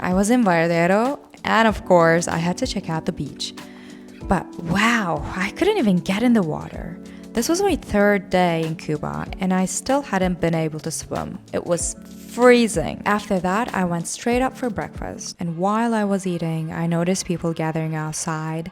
I was in Varadero, and of course, I had to check out the beach. But wow, I couldn't even get in the water. This was my third day in Cuba, and I still hadn't been able to swim. It was freezing. After that, I went straight up for breakfast, and while I was eating, I noticed people gathering outside,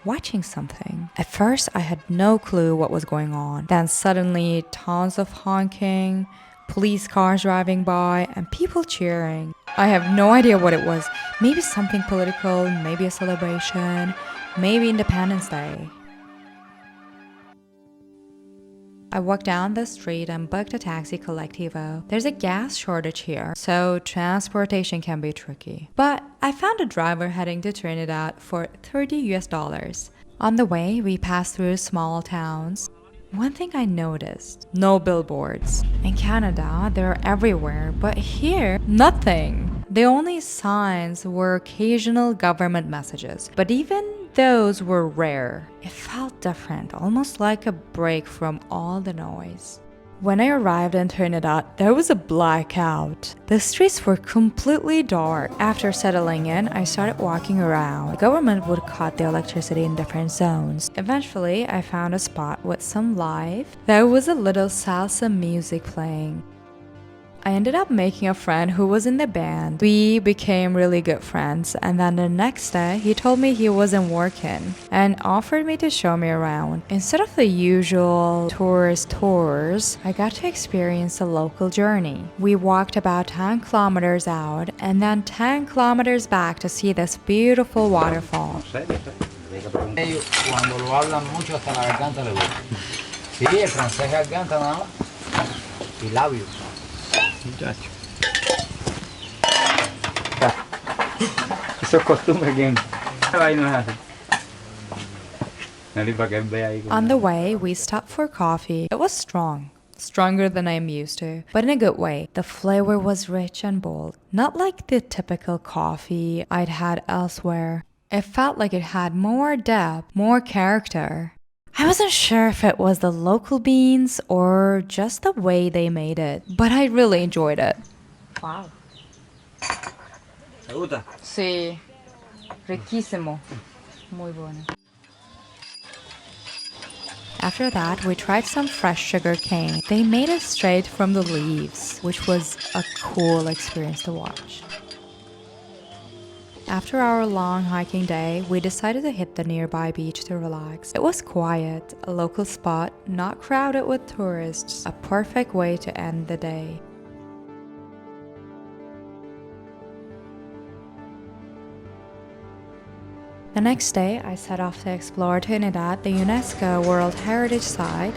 watching something. At first, I had no clue what was going on. Then suddenly, tons of honking, police cars driving by, and people cheering. I have no idea what it was. Maybe something political, maybe a celebration, maybe Independence Day. I walked down the street and booked a taxi collectivo. There's a gas shortage here, so transportation can be tricky. But I found a driver heading to Trinidad for $30 US. On the way, we passed through small towns. One thing I noticed, no billboards. In Canada, they're everywhere, but here, nothing. The only signs were occasional government messages, but even those were rare. It felt different, almost like a break from all the noise. When I arrived in Trinidad, there was a blackout. The streets were completely dark. After settling in, I started walking around. The government would cut the electricity in different zones. Eventually, I found a spot with some life. There was a little salsa music playing. I ended up making a friend who was in the band. We became really good friends, and then the next day, he told me he wasn't working and offered me to show me around. Instead of the usual tourist tours, I got to experience a local journey. We walked about 10 kilometers out and then 10 kilometers back to see this beautiful waterfall. Cuando lo hablan mucho hasta la garganta le gusta. Sí, el francés es garganta nada más y labios. Muchacho. Eso es costumbre aquí. Ahí no es así. On the way, we stopped for coffee. It was strong. Stronger than I'm used to, but in a good way. The flavor was rich and bold, not like the typical coffee I'd had elsewhere. It felt like it had more depth, more character. I wasn't sure if it was the local beans or just the way they made it, but I really enjoyed it. Wow. ¿Te gusta? Sí, riquísimo. Muy bueno. After that, we tried some fresh sugar cane. They made it straight from the leaves, which was a cool experience to watch. After our long hiking day, we decided to hit the nearby beach to relax. It was quiet, a local spot, not crowded with tourists, a perfect way to end the day. The next day, I set off to explore Trinidad, the UNESCO World Heritage Site.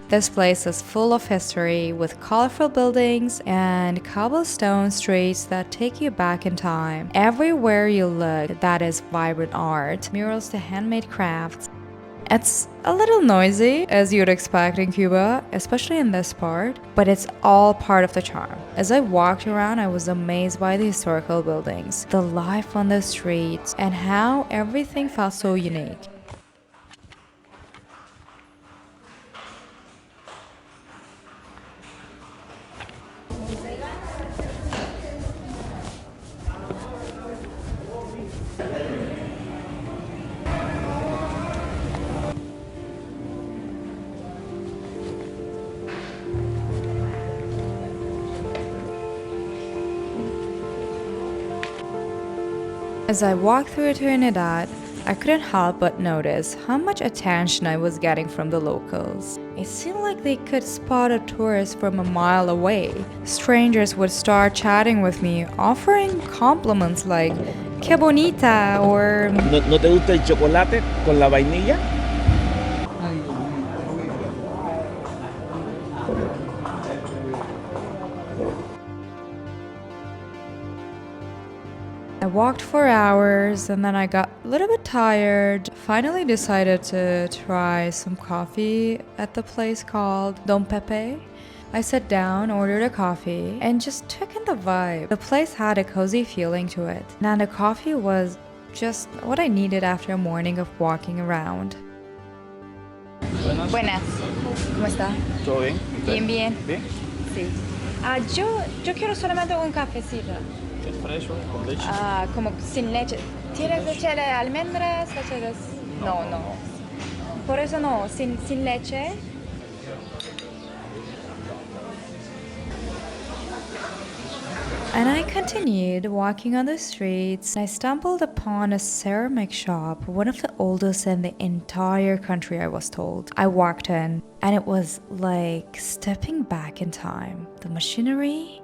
This place is full of history, with colorful buildings and cobblestone streets that take you back in time. Everywhere you look, that is vibrant art, murals to handmade crafts. It's a little noisy, as you'd expect in Cuba, especially in this part, but it's all part of the charm. As I walked around, I was amazed by the historical buildings, the life on the streets, and how everything felt so unique. As I walked through Trinidad, I couldn't help but notice how much attention I was getting from the locals. It seemed like they could spot a tourist from a mile away. Strangers would start chatting with me, offering compliments like "Qué bonita" or ¿No te gusta el chocolate con la vainilla? I walked for hours and then I got a little bit tired. Finally decided to try some coffee at the place called Don Pepe. I sat down, ordered a coffee, and just took in the vibe. The place had a cozy feeling to it, and the coffee was just what I needed after a morning of walking around. Buenas. Buenas, ¿cómo está? ¿Todo bien? Bien, bien. ¿Bien? Sí. Yo quiero solamente un cafecito. Es fresco, con leche. Como sin leche. ¿Tienes leche de almendras? Leche de... No, no. Por eso no, sin leche. And I continued walking on the streets. I stumbled upon a ceramic shop, one of the oldest in the entire country, I was told. I walked in, and it was like stepping back in time. The machinery,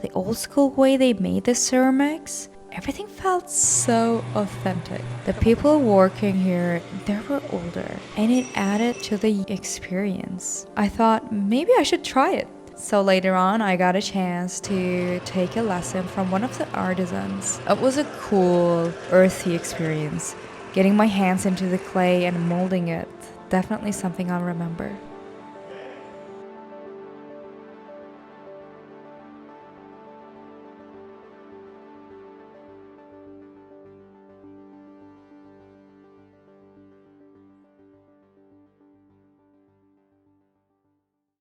the old school way they made the ceramics, everything felt so authentic. The people working here, they were older, and it added to the experience. I thought maybe I should try it. So later on, I got a chance to take a lesson from one of the artisans. It was a cool, earthy experience. Getting my hands into the clay and molding it, definitely something I'll remember.